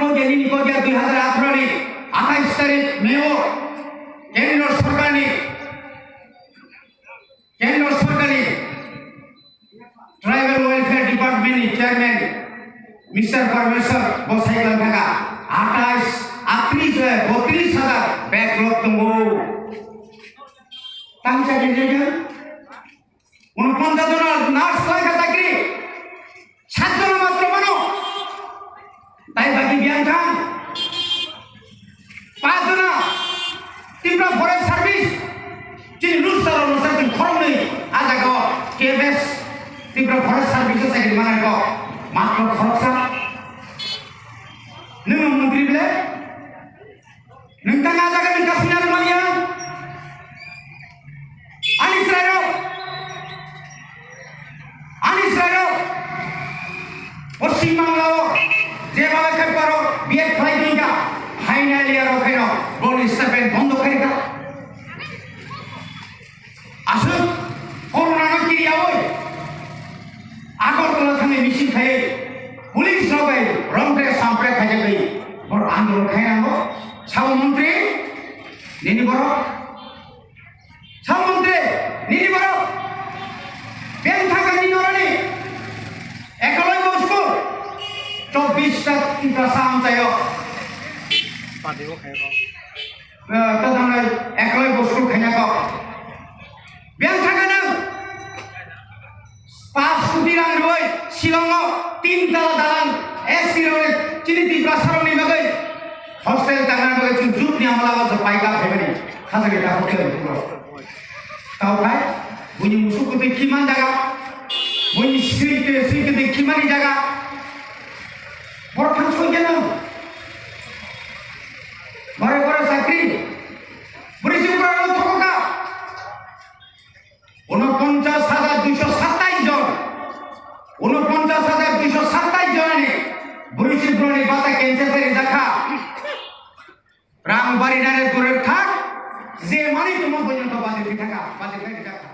2018 28 तारिख मेओ केंद्र सरकारनि tribal welfare department chairman mister परमेश्वर बसाइगन थाका 32,000 बैकलॉग दंगो तांग चाकरी देगोन 49 जन नार्स लाइका चाकरी 7 जन मात्र मानो ताई बाकी बियान थां 5 जन तिम्रो फरेस्ट सर्भिस चिनि रुल्स र अनुसार तिमी खरौनै आजको केएफएस तिम्रो फरेस्ट सर्भिस चाकरी मानेको मात्र खरक्छ नों मन्त्री बेले नोंथाङा जागानि काश्मीर मालिया आनिस्रायो पश्चिम बांलाओ जेभाবে কাজ করো বিয়ে খাই দিগা ফাইনালি আর ওখানে বল স্টেপেন বন্ধ করে দাও আসুন করোনা কি আওই আগরতলা থানে মিছিল খাই পুলিশ সবাই রংতে সামপ্রে খাইতে গই বড় আন্দোলন খাইনাগো সাউ মন্ত্রী নিনি বড় সাউ মন্ত্রী নিনি বড় বেন থাকা নিনরানি একলাই বসবো 24টা তিনটা সাম চাইও পাদিও খাইবো তখন একলাই বসবো খাইনাগো বেন থাকা না 5 কোটি রাং রই শিলং 3 তলা দালান এসপি রই চিনিতি প্রসারণী বাগৈ হস্টেল টাঙ্গার বাগৈ জুট নি আমলা বাজ পাইকা ফেবরি খাজাকে টা হোটেল পুরো তাও ভাই বুনি মুসুকুতে কিমান জায়গা বুনি শ্রীকে কিমানি জায়গা বড় খাস হই কেন ঘরে ঘরে চাকরি পুলিশ উপর থকা 49,227 জন 49,227 জনে পুলিশ উপর বাতা ক্যান্সেল করে দেখা রামবাড়ি নারে দূরে থাক যে মানি তোমার পর্যন্ত বাজে থাকা বাজে থাকা